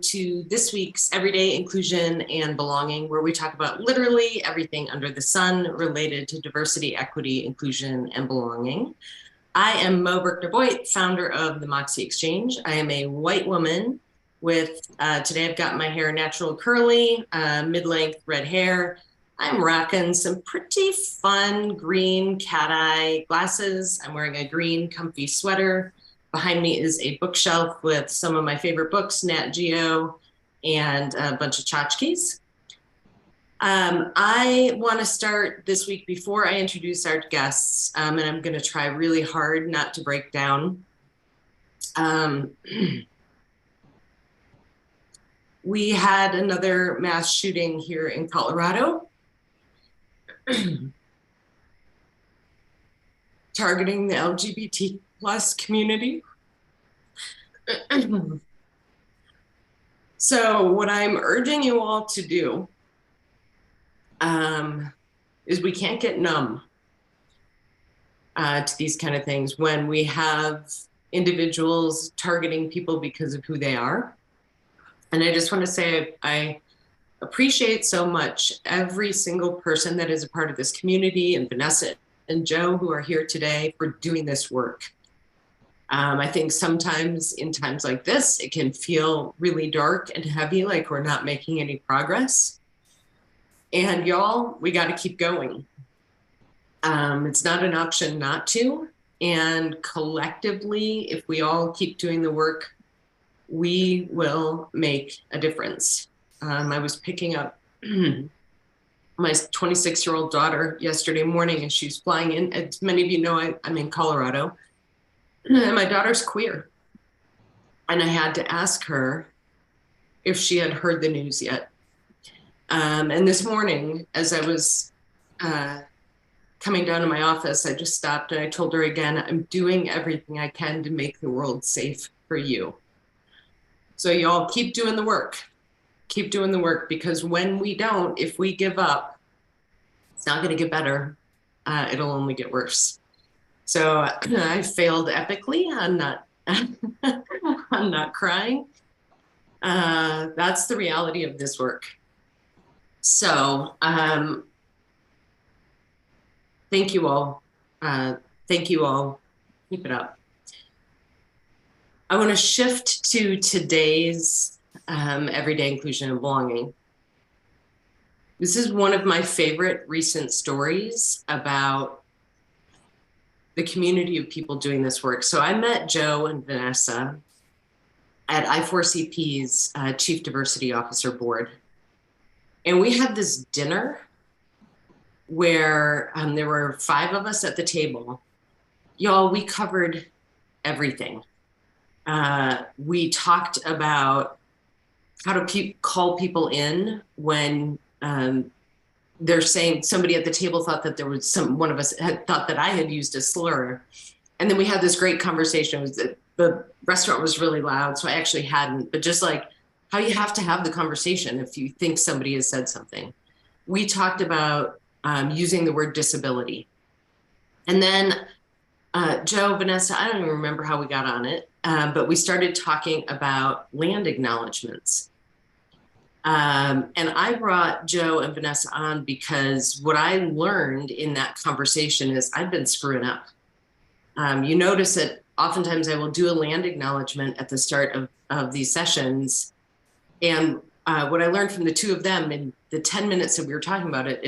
To this week's Everyday Inclusion and Belonging, where we talk about literally everything under the sun related to diversity, equity, inclusion, and belonging. I am Mo Berkner-Boyd, founder of the Moxie Exchange. I am a white woman with, today I've got my hair natural curly, mid-length red hair. I'm rocking some pretty fun green cat eye glasses. I'm wearing a green comfy sweater. Behind me is a bookshelf with some of my favorite books, Nat Geo, and a bunch of tchotchkes. I want to start this week before I introduce our guests, and I'm going to try really hard not to break down. We had another mass shooting here in Colorado, targeting the LGBT plus community. So what I'm urging you all to do is we can't get numb to these kind of things when we have individuals targeting people because of who they are. And I just want to say I appreciate so much every single person that is a part of this community, and Vanessa and Joe who are here today for doing this work. I think sometimes in times like this, it can feel really dark and heavy, like we're not making any progress. And y'all, we got to keep going. It's not an option not to. And collectively, if we all keep doing the work, we will make a difference. I was picking up my 26-year-old daughter yesterday morning, and she was flying in. As many of you know, I'm in Colorado. And my daughter's queer. And I had to ask her if she had heard the news yet. And this morning, as I was coming down to my office, I just stopped and I told her again, I'm doing everything I can to make the world safe for you. So y'all keep doing the work. Keep doing the work, because when we don't, if we give up, it's not going to get better. It'll only get worse. So I failed epically. I'm not crying. That's the reality of this work. So thank you all. Thank you all. Keep it up. I want to shift to today's Everyday Inclusion and Belonging. This is one of my favorite recent stories about the community of people doing this work. So I met Joe and Vanessa at I4CP's Chief Diversity Officer Board. And we had this dinner where there were 5 of us at the table. Y'all, we covered everything. We talked about how to call people in when they're saying, somebody at the table thought that there was one of us had thought that I had used a slur. And then we had this great conversation. The restaurant was really loud, so I actually hadn't, but just like how you have to have the conversation if you think somebody has said something. We talked about using the word disability. And then Joe, Vanessa, I don't even remember how we got on it, but we started talking about land acknowledgements. And I brought Joe and Vanessa on because what I learned in that conversation is I've been screwing up. You notice that oftentimes I will do a land acknowledgement at the start of these sessions. And what I learned from the 2 of them in the 10 minutes that we were talking about it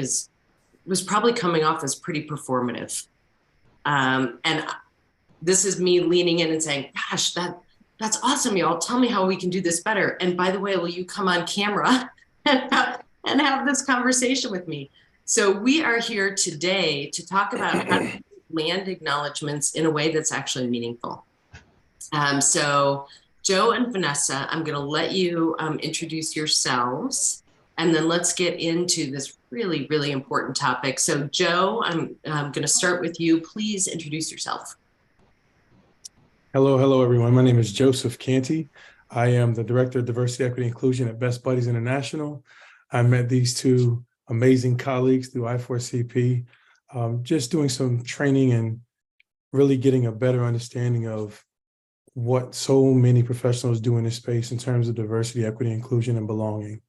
was probably coming off as pretty performative. And this is me leaning in and saying, gosh, that's awesome, y'all. Tell me how we can do this better. And by the way, will you come on camera and have this conversation with me? So we are here today to talk about how to do land acknowledgements in a way that's actually meaningful. So Joe and Vanessa, I'm going to let you introduce yourselves, and then let's get into this really, really important topic. So Joe, I'm going to start with you. Please introduce yourself. Hello, everyone. My name is Joseph Canty. I am the Director of Diversity, Equity, Inclusion at Best Buddies International. I met these 2 amazing colleagues through I4CP, just doing some training and really getting a better understanding of what so many professionals do in this space in terms of diversity, equity, inclusion, and belonging.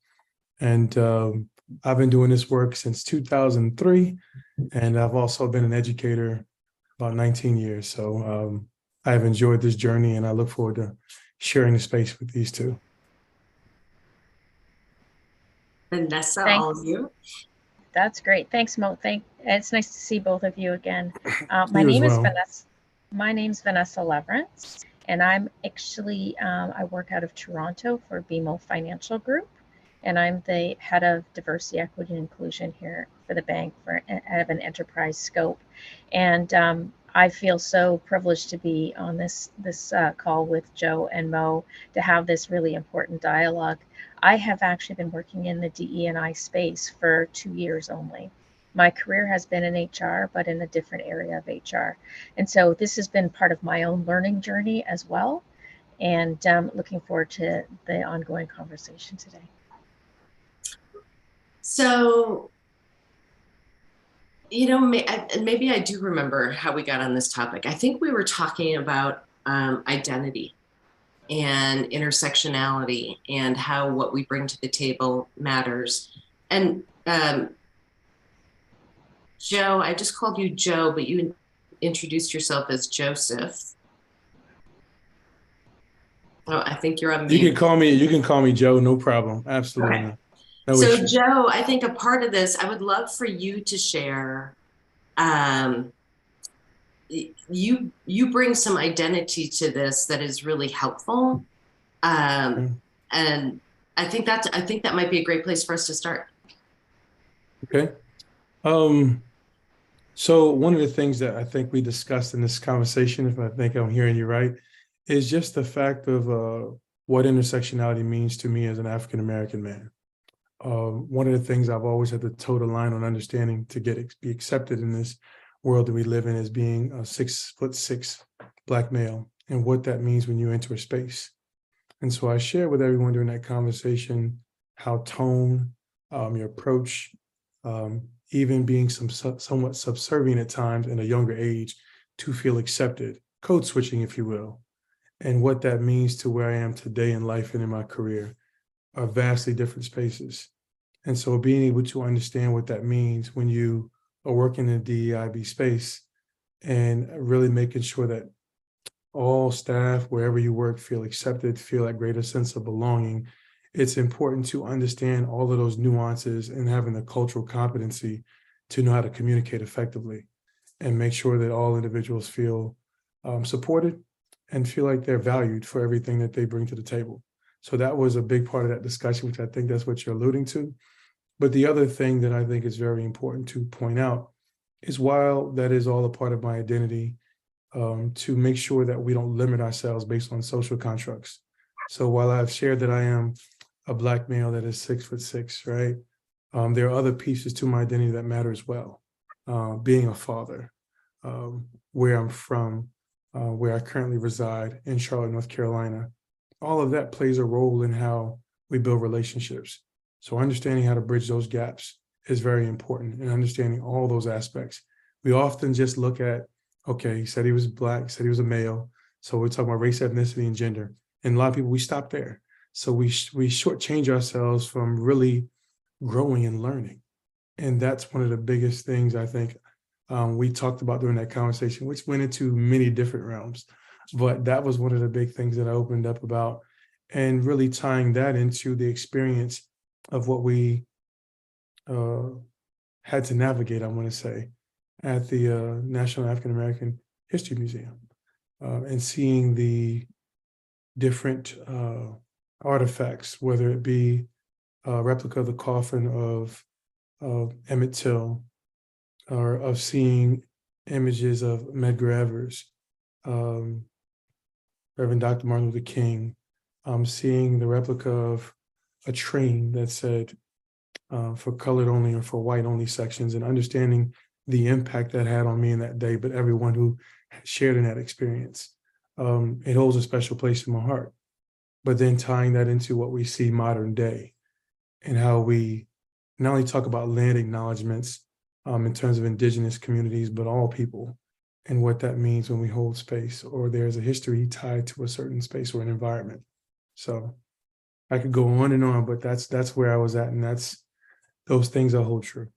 And I've been doing this work since 2003, and I've also been an educator about 19 years. So I've enjoyed this journey, and I look forward to sharing the space with these two. Vanessa, Thanks. all of you. That's great. Thanks, Mo. It's nice to see both of you again. My You as name is well. Vanessa. My name's Vanessa Leverance, and I'm actually I work out of Toronto for BMO Financial Group, and I'm the head of diversity, equity, and inclusion here for the bank for have an enterprise scope. And I feel so privileged to be on this call with Joe and Mo to have this really important dialogue. I have actually been working in the DE&I space for 2 years only. My career has been in HR, but in a different area of HR. And so this has been part of my own learning journey as well. And looking forward to the ongoing conversation today. So, you know, maybe I do remember how we got on this topic. I think we were talking about identity and intersectionality and how what we bring to the table matters. And Joe, I just called you Joe, but you introduced yourself as Joseph. Oh, I think you're on mute. You can call me Joe, no problem. Absolutely. Okay. No So issue. Joe, I think a part of this, I would love for you to share. You bring some identity to this that is really helpful, and I think that might be a great place for us to start. Okay. So one of the things that I think we discussed in this conversation, if I think I'm hearing you right, is just the fact of what intersectionality means to me as an African-American man. One of the things I've always had to toe the line on understanding to be accepted in this world that we live in is being a 6'6" Black male and what that means when you enter a space. And so I shared with everyone during that conversation how tone, your approach, even being somewhat subservient at times in a younger age to feel accepted, code switching, if you will, and what that means to where I am today in life and in my career are vastly different spaces. And so being able to understand what that means when you are working in the DEIB space and really making sure that all staff, wherever you work, feel accepted, feel that greater sense of belonging, it's important to understand all of those nuances and having the cultural competency to know how to communicate effectively and make sure that all individuals feel supported and feel like they're valued for everything that they bring to the table. So that was a big part of that discussion, which I think that's what you're alluding to. But the other thing that I think is very important to point out is while that is all a part of my identity, to make sure that we don't limit ourselves based on social constructs. So while I've shared that I am a Black male that is 6'6", right? There are other pieces to my identity that matter as well. Being a father, where I'm from, where I currently reside in Charlotte, North Carolina, all of that plays a role in how we build relationships. So understanding how to bridge those gaps is very important, and understanding all those aspects. We often just look at, okay, he said he was Black, said he was a male, so we're talking about race, ethnicity, and gender. And a lot of people, we stop there. So we shortchange ourselves from really growing and learning. And that's one of the biggest things I think we talked about during that conversation, which went into many different realms. But that was one of the big things that I opened up about, and really tying that into the experience of what we had to navigate, I want to say, at the National African American History Museum, and seeing the different artifacts, whether it be a replica of the coffin of Emmett Till, or of seeing images of Medgar Evers, Reverend Dr. Martin Luther King, seeing the replica of a train that said for colored only or for white only sections, and understanding the impact that had on me in that day, but everyone who shared in that experience. It holds a special place in my heart. But then tying that into what we see modern day and how we not only talk about land acknowledgements in terms of indigenous communities, but all people, and what that means when we hold space, or there's a history tied to a certain space or an environment. So I could go on and on, but that's where I was at, and those things I hold true.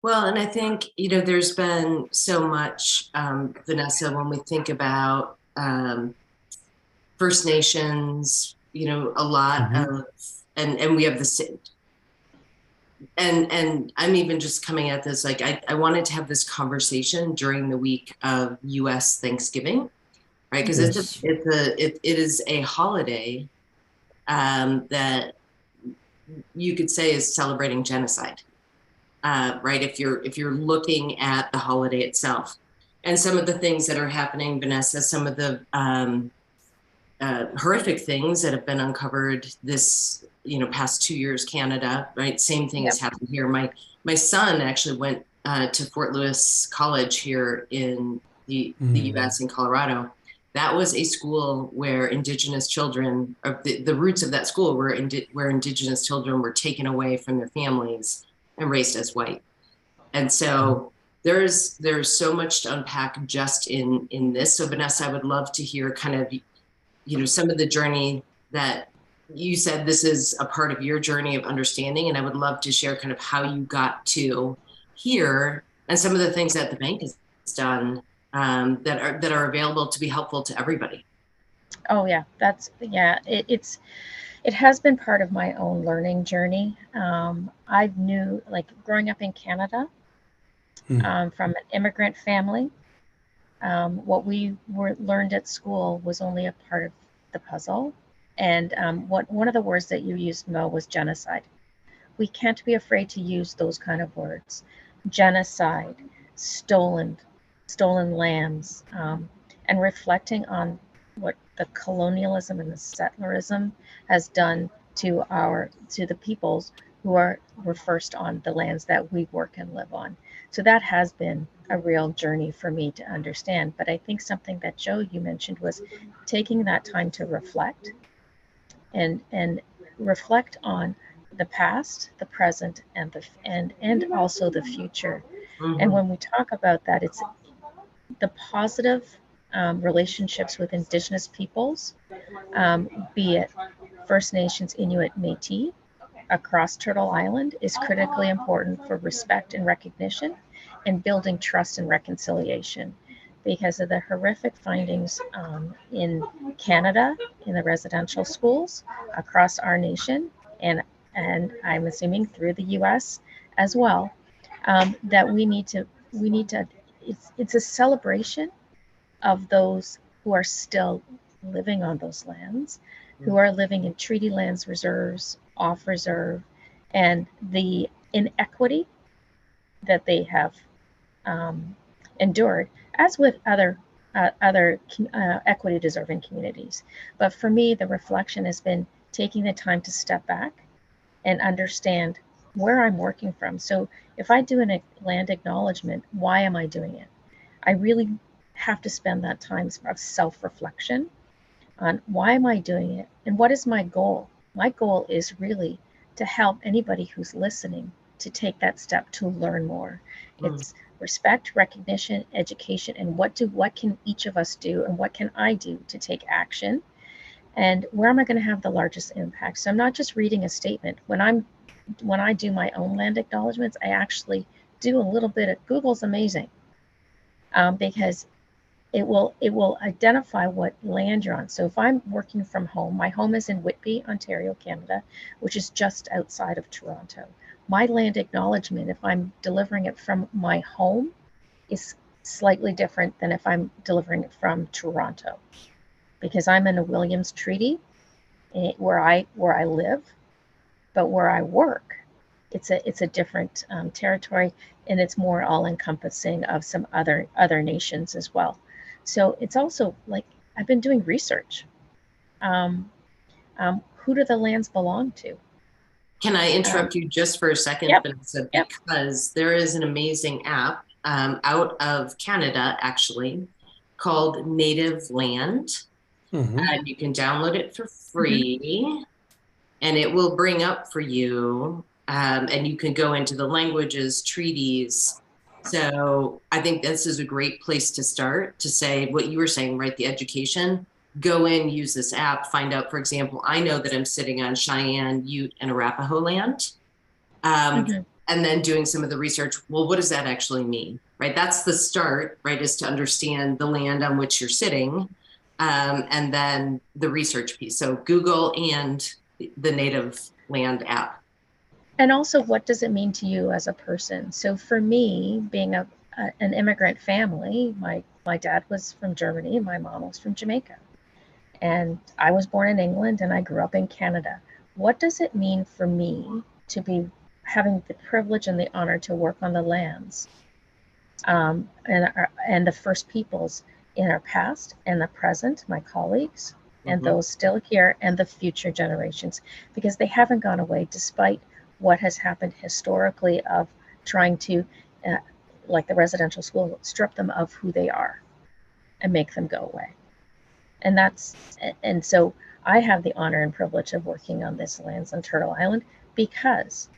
Well, and I think, there's been so much, Vanessa, when we think about First Nations, a lot Mhm. of, and we have and I'm even just coming at this, like, I wanted to have this conversation during the week of US Thanksgiving, right? Because Yes. it is a holiday that you could say is celebrating genocide, right? If you're looking at the holiday itself, and some of the things that are happening, Vanessa, some of the horrific things that have been uncovered this past 2 years, Canada, right? Same thing Yep. has happened here. My son actually went to Fort Lewis College here in the US in Colorado. That was a school where Indigenous children, or the roots of that school were where Indigenous children were taken away from their families and raised as white. And so there's so much to unpack just in this. So Vanessa, I would love to hear kind of some of the journey that you said this is a part of your journey of understanding, and I would love to share kind of how you got to here and some of the things that the bank has done, that are available to be helpful to everybody. Oh yeah, it has been part of my own learning journey. I knew, like, growing up in Canada, from an immigrant family, what we were learned at school was only a part of the puzzle. And one of the words that you used, Mo, was genocide. We can't be afraid to use those kind of words: genocide, stolen lands, and reflecting on what the colonialism and the settlerism has done to the peoples were first on the lands that we work and live on. So that has been a real journey for me to understand. But I think something that Joe, you mentioned, was taking that time to reflect and reflect on the past, the present, and also the future. And Mm-hmm. when we talk about that, it's the positive relationships with Indigenous peoples, be it First Nations, Inuit, Métis, across Turtle Island, is critically important for respect and recognition and building trust and reconciliation. Because of the horrific findings in Canada, in the residential schools across our nation, and I'm assuming through the U.S. as well, that we need to. It's a celebration of those who are still living on those lands, who are living in treaty lands, reserves, off reserve, and the inequity that they have endured, as with other equity deserving communities. But for me, the reflection has been taking the time to step back and understand where I'm working from. So if I do a land acknowledgement, why am I doing it? I really have to spend that time of self-reflection on why am I doing it and what is my goal. My goal is really to help anybody who's listening to take that step to learn more. It's respect, recognition, education, and what can each of us do, and what can I do to take action, and where am I going to have the largest impact. So I'm not just reading a statement. When I do my own land acknowledgements, I actually do a little bit of Google's amazing, because it will identify what land you're on. So if I'm working from home, my home is in Whitby, Ontario, Canada, which is just outside of Toronto. My land acknowledgement, if I'm delivering it from my home, is slightly different than if I'm delivering it from Toronto, because I'm in a Williams Treaty where I live, but where I work, it's a different territory, and it's more all encompassing of some other nations as well. So it's also like I've been doing research. Who do the lands belong to? Can I interrupt you just for a second, Yep, Vanessa? yep. Because there is an amazing app out of Canada, actually, called Native Land. And you can download it for free, and it will bring up for you, and you can go into the languages, treaties, So I think this is a great place to start, to say what you were saying, right? The education, go in, use this app, find out, for example, I know that I'm sitting on Cheyenne, Ute, and Arapaho land. Mhm. And then doing some of the research. Well, what does that actually mean? Right? That's the start, right? Is to understand the land on which you're sitting. And then the research piece. So Google and the native land app. And also, what does it mean to you as a person? So for me, being an immigrant family, my dad was from Germany, my mom was from Jamaica, and I was born in England and I grew up in Canada. What does it mean for me to be having the privilege and the honor to work on the lands and the first peoples in our past and the present, my colleagues, and those still here, and the future generations, because they haven't gone away despite what has happened historically of trying to, like the residential school, strip them of who they are and make them go away. And so I have the honor and privilege of working on this lands on Turtle Island because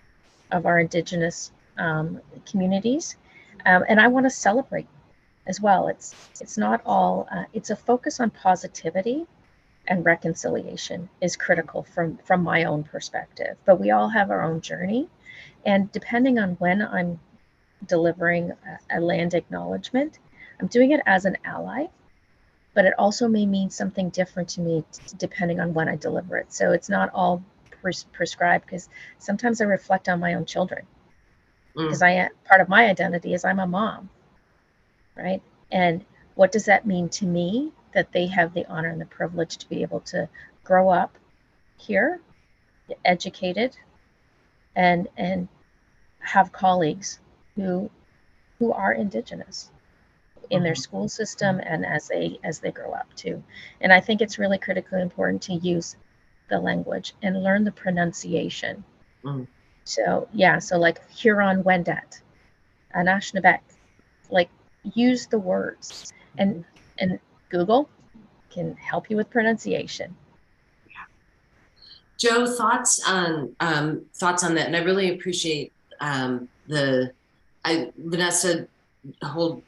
of our indigenous communities, and I want to celebrate as well. It's not all. It's a focus on positivity and reconciliation is critical from my own perspective. But we all have our own journey, and depending on when I'm delivering a land acknowledgement, I'm doing it as an ally, but it also may mean something different to me depending on when I deliver it. So it's not all prescribed, because sometimes I reflect on my own children, because part of my identity is I'm a mom, right? And what does that mean to me that they have the honor and the privilege to be able to grow up here, educated, and have colleagues who are indigenous in their school system and as they grow up too. And I think it's really critically important to use the language and learn the pronunciation. So yeah, so like Huron Wendat, Anishinaabeg, like use the words, and Google can help you with pronunciation. Joe, thoughts on that, and I really appreciate Vanessa. Hold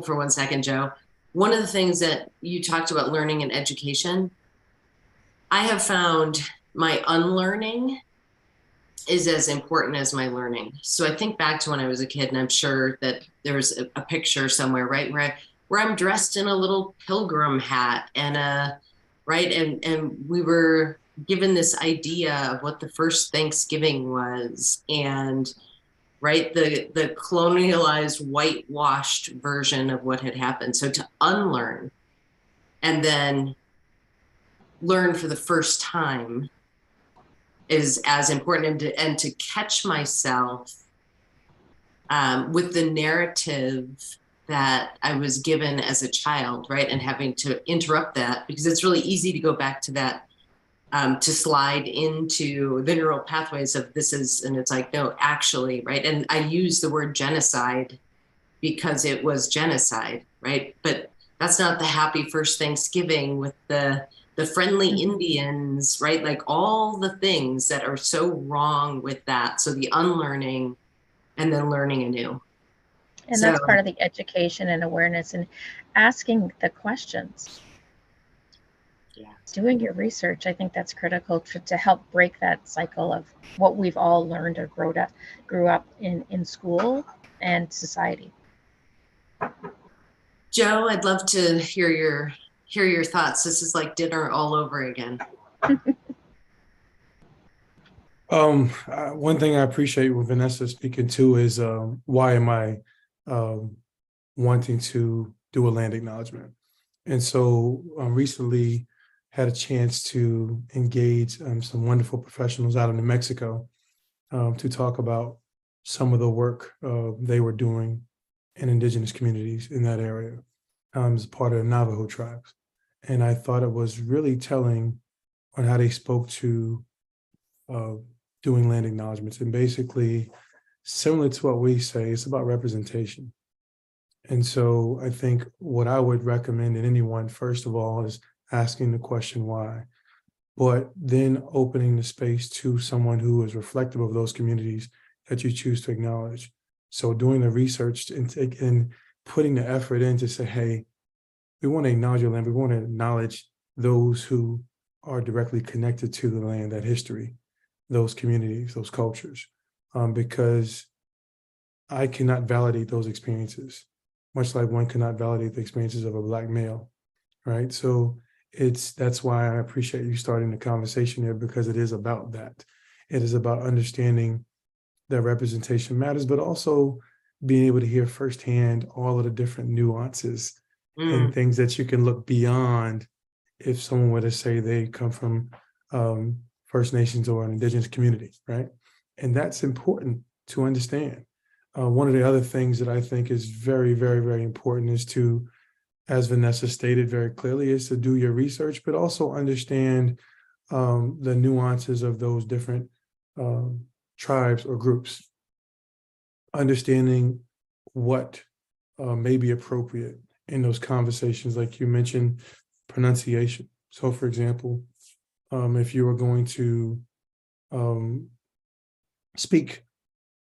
for 1 second, Joe. One of the things that you talked about, learning and education, I have found my unlearning is as important as my learning. So I think back to when I was a kid, and I'm sure that there's a picture somewhere, right, where I'm dressed in a little pilgrim hat and and we were given this idea of what the first Thanksgiving was, and right, the colonialized, whitewashed version of what had happened. So to unlearn and then learn for the first time is as important, and to catch myself with the narrative that I was given as a child, right? And having to interrupt that, because it's really easy to go back to that, to slide into the neural pathways of this is, and it's like, no, actually, right? And I use the word genocide because it was genocide, right? But that's not the happy first Thanksgiving with the friendly Indians, right? Like all the things that are so wrong with that. So the unlearning and then learning anew. And that's part of the education and awareness and asking the questions. Yeah. Doing your research, I think that's critical to help break that cycle of what we've all learned or grew up in school and society. Joe, I'd love to hear your thoughts. This is like dinner all over again. One thing I appreciate with Vanessa speaking to is why am I wanting to do a land acknowledgement? And so recently had a chance to engage some wonderful professionals out of New Mexico to talk about some of the work they were doing in indigenous communities in that area as part of the Navajo tribes. And I thought it was really telling on how they spoke to doing land acknowledgements. And basically, similar to what we say, it's about representation. And so I think what I would recommend in anyone, first of all, is asking the question why, but then opening the space to someone who is reflective of those communities that you choose to acknowledge. So doing the research and putting the effort in to say, hey, we want to acknowledge your land. We want to acknowledge those who are directly connected to the land, that history, those communities, those cultures, because I cannot validate those experiences, much like one cannot validate the experiences of a Black male, right? So that's why I appreciate you starting the conversation here, because it is about that. It is about understanding that representation matters, but also being able to hear firsthand all of the different nuances and things that you can look beyond if someone were to say they come from First Nations or an Indigenous community, right? And that's important to understand. One of the other things that I think is very, very, very important is to, as Vanessa stated very clearly, is to do your research, but also understand the nuances of those different tribes or groups, understanding what may be appropriate in those conversations. Like you mentioned, pronunciation. So for example, if you are going to speak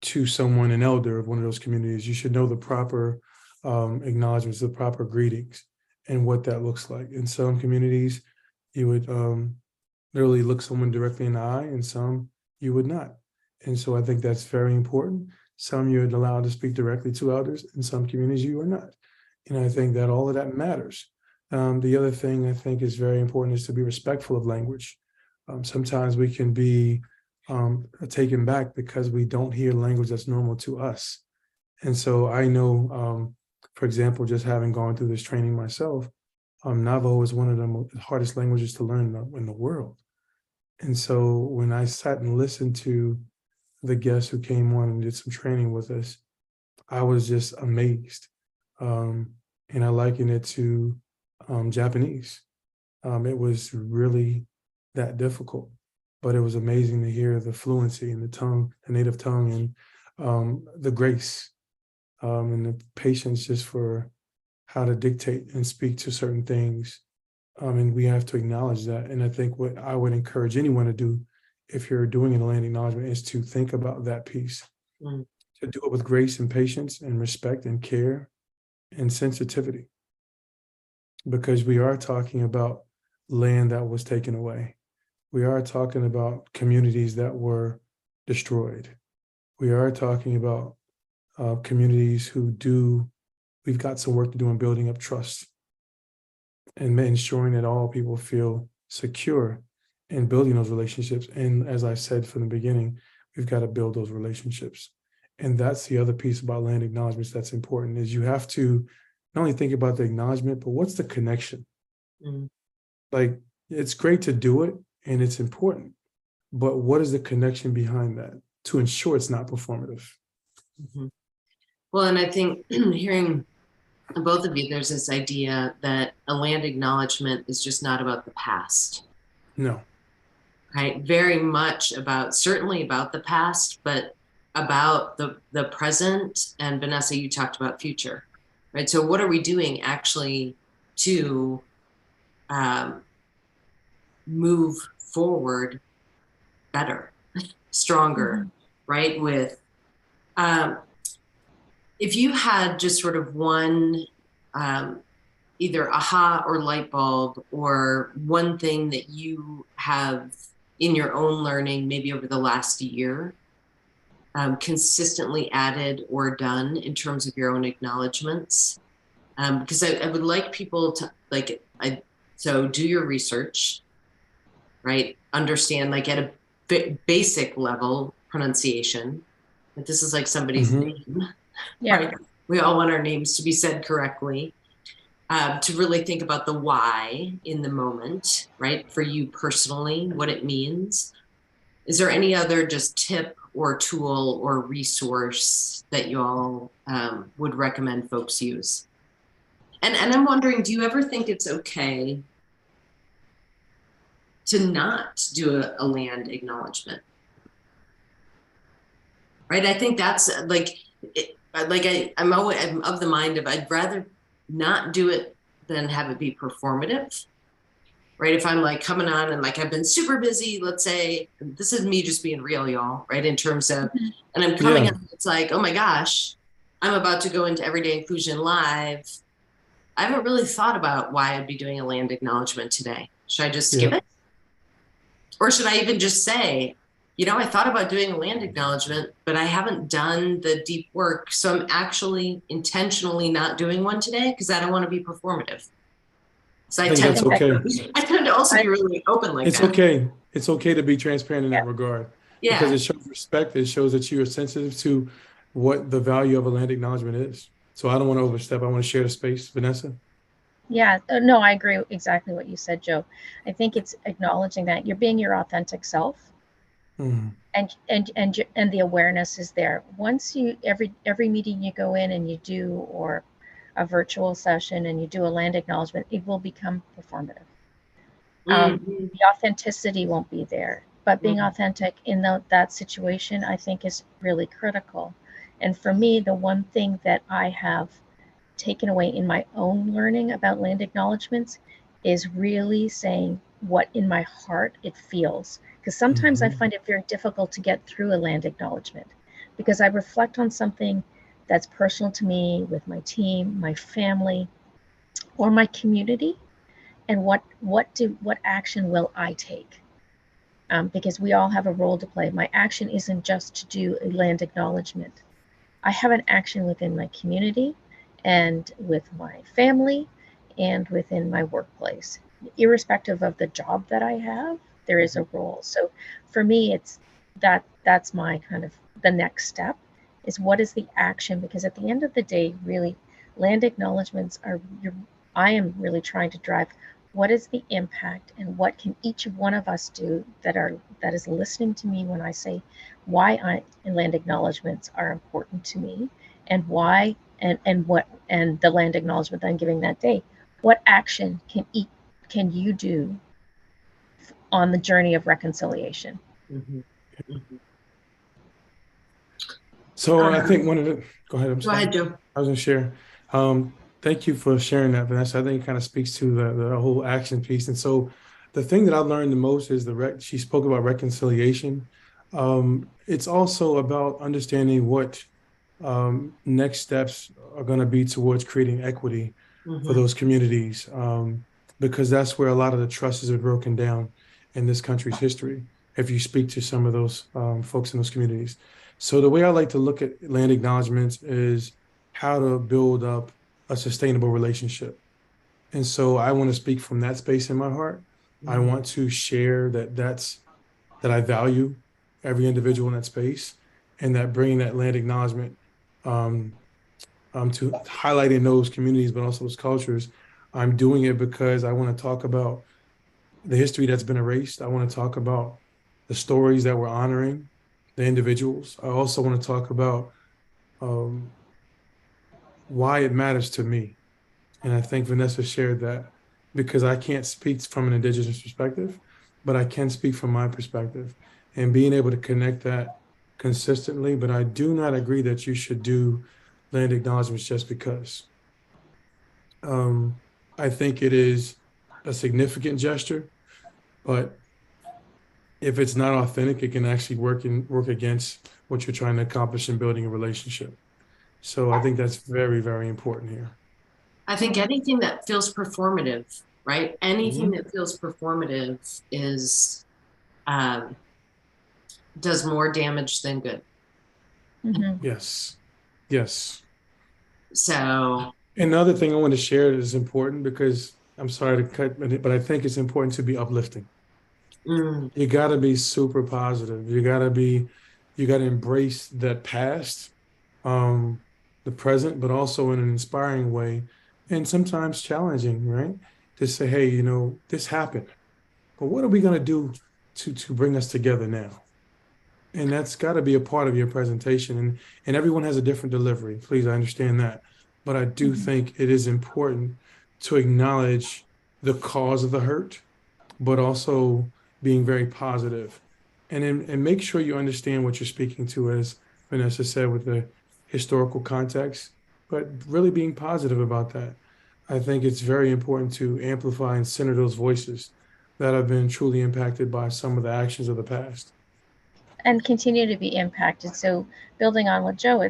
to someone, an elder of one of those communities, you should know the proper acknowledgements, the proper greetings, and what that looks like. In some communities, you would literally look someone directly in the eye, and some you would not. And so I think that's very important. Some you're allowed to speak directly to elders, in some communities you are not. And I think that all of that matters. The other thing I think is very important is to be respectful of language. Sometimes we can be taken back because we don't hear language that's normal to us. And so I know, for example, just having gone through this training myself, Navajo is one of the hardest languages to learn in the world. And so when I sat and listened to the guests who came on and did some training with us, I was just amazed. And I liken it to Japanese. It was really that difficult, but it was amazing to hear the fluency in the tongue, the native tongue, and the grace and the patience just for how to dictate and speak to certain things. And we have to acknowledge that. And I think what I would encourage anyone to do if you're doing a land acknowledgement is to think about that piece, to do it with grace and patience and respect and care and sensitivity, because we are talking about land that was taken away. We are talking about communities that were destroyed. We are talking about communities we've got some work to do in building up trust and ensuring that all people feel secure in building those relationships. And as I said from the beginning, we've got to build those relationships. And that's the other piece about land acknowledgements that's important, is you have to not only think about the acknowledgement, but what's the connection? Like, it's great to do it and it's important, but what is the connection behind that to ensure it's not performative? Well, and I think hearing both of you, there's this idea that a land acknowledgement is just not about the past. No. Right? Very much certainly about the past, but about the present. And Vanessa, you talked about future, right? So what are we doing actually to move forward better, stronger, right? With if you had just sort of one either aha or light bulb, or one thing that you have in your own learning, maybe over the last year, consistently added or done in terms of your own acknowledgements, because I would like people to so do your research, right? Understand, like, at a basic level, pronunciation. But this is like somebody's name. Yeah. Right? We all want our names to be said correctly. To really think about the why in the moment, right? For you personally, what it means. Is there any other just tip or tool or resource that you all would recommend folks use? And I'm wondering, do you ever think it's okay to not do a land acknowledgement? Right? I think that's I'm of the mind of, I'd rather not do it than have it be performative. right? If I'm like coming on and like I've been super busy, let's say, this is me just being real, y'all, right? In terms of, Mhm. and I'm coming Yeah. on, it's like, oh my gosh, I'm about to go into Everyday Inclusion Live. I haven't really thought about why I'd be doing a land acknowledgement today. Should I just skip Yeah. it? Or should I even just say, you know, I thought about doing a land acknowledgement, but I haven't done the deep work. So I'm actually intentionally not doing one today because I don't want to be performative. So I I think tend that's to Okay. okay. I tend to also I, be really open like It's that. okay. It's okay to be transparent in yeah. that regard because Yeah. it shows respect. It shows that you are sensitive to what the value of a land acknowledgement is. So I don't want to overstep. I want to share the space. Vanessa? Yeah, no, I agree exactly what you said, Joe. I think it's acknowledging that you're being your authentic self, Mhm. and the awareness is there. Once you every meeting you go in and you do, or a virtual session and you do a land acknowledgement, it will become performative. Mhm. The authenticity won't be there, but being Mhm. authentic in that situation, I think, is really critical. And for me, the one thing that I have taken away in my own learning about land acknowledgements is really saying what in my heart it feels. Because sometimes I Mhm. find it very difficult to get through a land acknowledgement because I reflect on something that's personal to me, with my team, my family, or my community, and what action will I take? Because we all have a role to play. My action isn't just to do a land acknowledgement. I have an action within my community and with my family and within my workplace. Irrespective of the job that I have, there is a role. So for me, it's that's my kind of the next step is what is the action? Because at the end of the day, really, land acknowledgements are I am really trying to drive what is the impact and what can each one of us do that is listening to me when I say why I and land acknowledgements are important to me and why and what and the land acknowledgement that I'm giving that day. What action can you do on the journey of reconciliation? Mhm. Mhm. So I think Um, one of the, go ahead, I'm Go sorry. ahead, Joe. I was gonna share. Thank you for sharing that, Vanessa. I think it kind of speaks to the whole action piece. And so the thing that I learned the most is she spoke about reconciliation. It's also about understanding what next steps are going to be towards creating equity for Mhm. those communities, because that's where a lot of the trusts are broken down in this country's history. If you speak to some of those folks in those communities, so the way I like to look at land acknowledgements is how to build up a sustainable relationship. And so I want to speak from that space in my heart. I Mhm. want to share that I value every individual in that space, and that bringing that land acknowledgement um, to highlighting those communities, but also those cultures. I'm doing it because I want to talk about the history that's been erased. I want to talk about the stories that we're honoring, the individuals. I also want to talk about um, why it matters to me. And I think Vanessa shared that because I can't speak from an Indigenous perspective, but I can speak from my perspective and being able to connect that consistently. But I do not agree that you should do land acknowledgements just because. Um, I think it is a significant gesture, but if it's not authentic, it can actually work against what you're trying to accomplish in building a relationship. So I think that's very, very important here. I think anything that feels performative, right? Anything Mhm. that feels performative is um, does more damage than good. Mm-hmm. Yes. Yes. So, And the other thing I want to share is important because I'm sorry to cut, but I think it's important to be uplifting. mm, You got to be super positive. You got to embrace that past, um, the present, but also in an inspiring way and sometimes challenging, right? To say, hey, this happened, but what are we going to do to bring us together now? And that's got to be a part of your presentation. And everyone has a different delivery. Please, I understand that. But I do Mm-hmm. think it is important to acknowledge the cause of the hurt, but also being very positive. And make sure you understand what you're speaking to, as Vanessa said, with the historical context, but really being positive about that. I think it's very important to amplify and center those voices that have been truly impacted by some of the actions of the past. And continue to be impacted. So building on what Joe,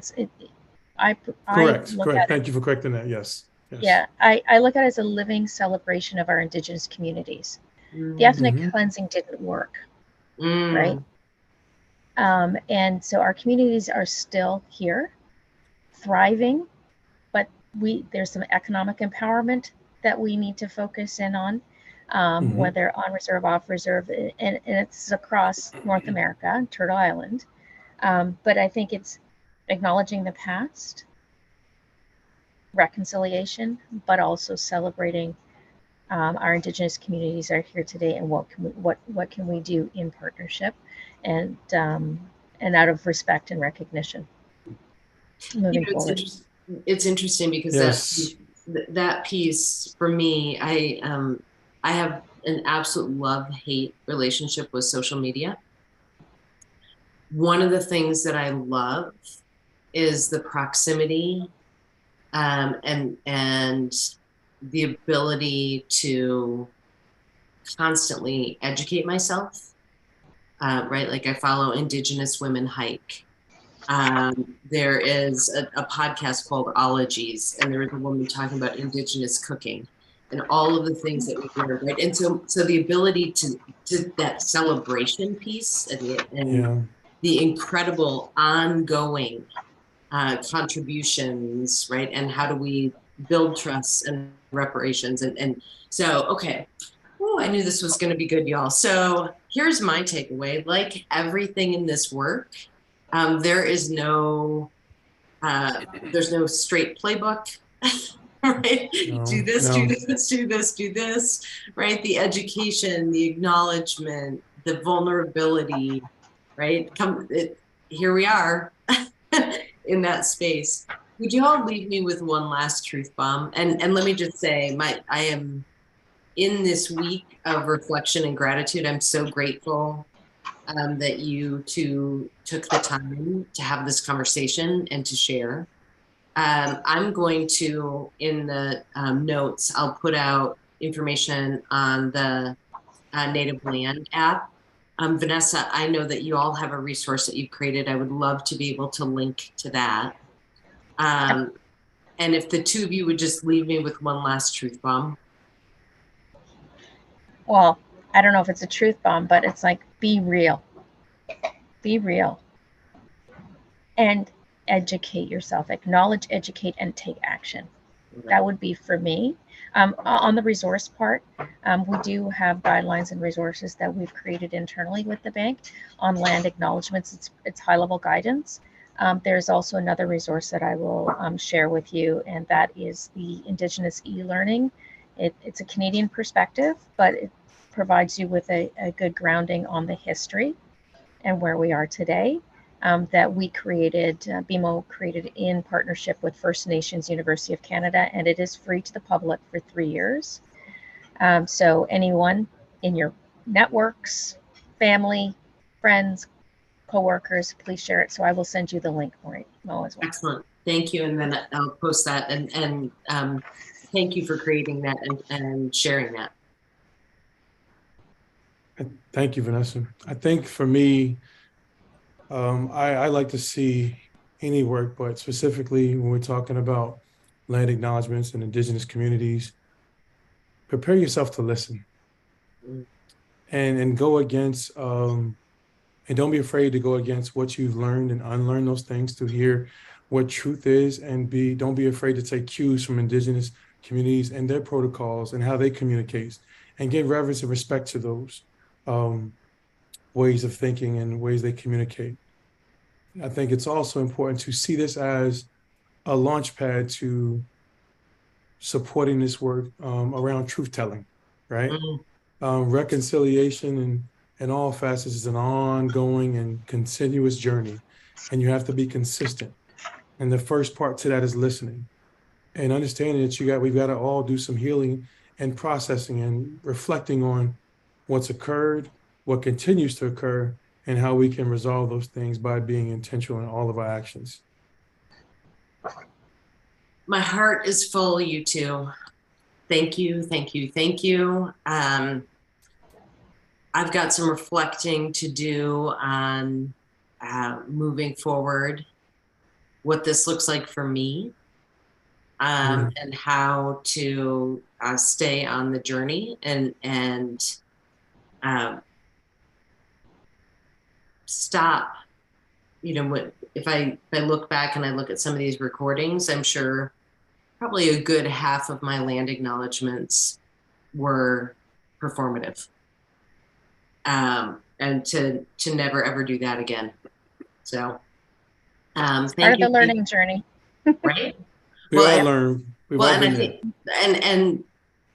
I Correct, look correct. at it, Thank you for correcting that. Yes, yes. yeah, I look at it as a living celebration of our Indigenous communities. The Mm, ethnic Hmm. cleansing didn't work, right? mm, And so our communities are still here, thriving, but there's some economic empowerment that we need to focus in on, Hmm. whether on reserve, off reserve, and it's across North America, Turtle Island. But I think it's acknowledging the past, reconciliation, but also celebrating our Indigenous communities are here today, and what can we do in partnership, and out of respect and recognition moving forward. it's interesting because Yes. that piece for me, I have an absolute love-hate relationship with social media. One of the things that I love is the proximity, and the ability to constantly educate myself. Right, like I follow Indigenous Women Hike. There is a podcast called Ologies, and there is a woman talking about Indigenous cooking and all of the things that we do, right? And so the ability to that celebration piece, and Yeah. the incredible ongoing contributions, right? And how do we build trust and reparations? And so, okay. Oh, I knew this was going to be good, y'all. So here's my takeaway. Like everything in this work, there is there's no straight playbook, right? Do No, this, do no. this, do this, do this, right? The education, the acknowledgement, the vulnerability, right? Here we are in that space. Would you all leave me with one last truth bomb? And let me just say, I am in this week of reflection and gratitude. I'm so grateful that you two took the time to have this conversation and to share. I'm going to, in the notes, I'll put out information on the Native Land app. Vanessa, I know that you all have a resource that you've created. I would love to be able to link to that. Yep. Um, and if the two of you would just leave me with one last truth bomb. Well, I don't know if it's a truth bomb, but it's like, be real, and educate yourself, acknowledge, educate, and take action. That would be for me. On the resource part, we do have guidelines and resources that we've created internally with the bank on land acknowledgements. It's high level guidance. There's also another resource that I will share with you, and that is the Indigenous e-learning. It's a Canadian perspective, but it provides you with a good grounding on the history and where we are today. That we created, BMO created in partnership with First Nations University of Canada, and it is free to the public for 3 years. So anyone in your networks, family, friends, coworkers, please share it. So I will send you the link, Mo, as well. Excellent. Thank you. And then I'll post that, and thank you for creating that and sharing that. Thank you, Vanessa. I think for me, I like to see any work, but specifically when we're talking about land acknowledgements and Indigenous communities, prepare yourself to listen Mm. and go against, and don't be afraid to go against what you've learned and unlearn those things to hear what truth is, and don't be afraid to take cues from Indigenous communities and their protocols and how they communicate, and give reverence and respect to those ways of thinking and ways they communicate. I think it's also important to see this as a launch pad to supporting this work around truth telling, right? Mm. Reconciliation in all facets is an ongoing and continuous journey, and you have to be consistent. And the first part to that is listening and understanding that we've got to all do some healing and processing and reflecting on what's occurred, what continues to occur, and how we can resolve those things by being intentional in all of our actions. My heart is full, you two. Thank you, thank you, thank you. I've got some reflecting to do on moving forward, what this looks like for me, and how to stay on the journey and stop. You know, what if I look back and I look at some of these recordings, I'm sure probably a good half of my land acknowledgements were performative. And to never ever do that again. So Part thank of you. the learning journey. Right? We all learn. We've all and I been there.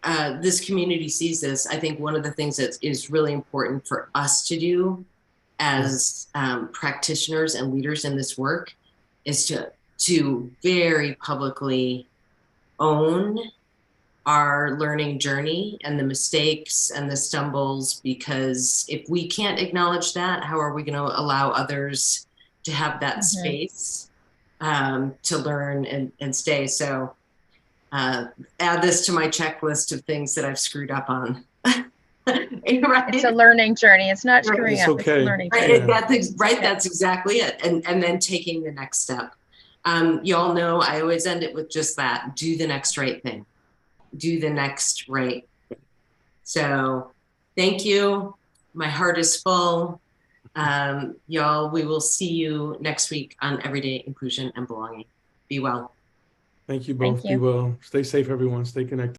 think this community sees this. I think one of the things that is really important for us to do as practitioners and leaders in this work is to very publicly own our learning journey and the mistakes and the stumbles, because if we can't acknowledge that, how are we going to allow others to have that space to learn and stay? So add this to my checklist of things that I've screwed up on. Right? It's a learning journey. It's not screwing It's up. It's a okay. learning Right, journey. that's exactly it. And then taking the next step. You all know I always end it with just that: do the next right thing. Do the next right thing. So thank you. My heart is full. Y'all, we will see you next week on Everyday Inclusion and Belonging. Be well. Thank you both. Thank you. Be well. Stay safe, everyone. Stay connected.